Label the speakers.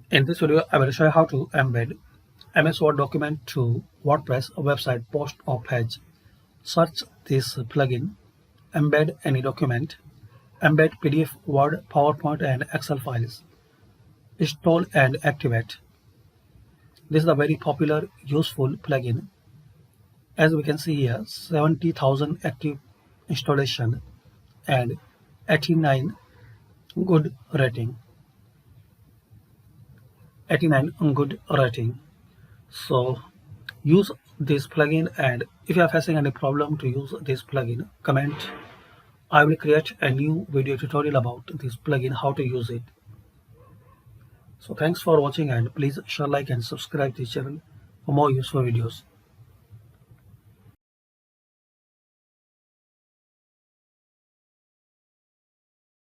Speaker 1: In this video, I will show you how to embed MS Word document to WordPress website post or page. Search this plugin, embed any document, embed PDF, Word, PowerPoint and Excel files. Install and activate. This is a very popular, useful plugin. As we can see here, 70,000 active installation and 89 good rating. 89 good rating. So use this plugin, and if you are facing any problem to use this plugin, comment. I will create a new video tutorial about this plugin, how to use it. So thanks for watching, and please share, like and subscribe this channel for more useful videos.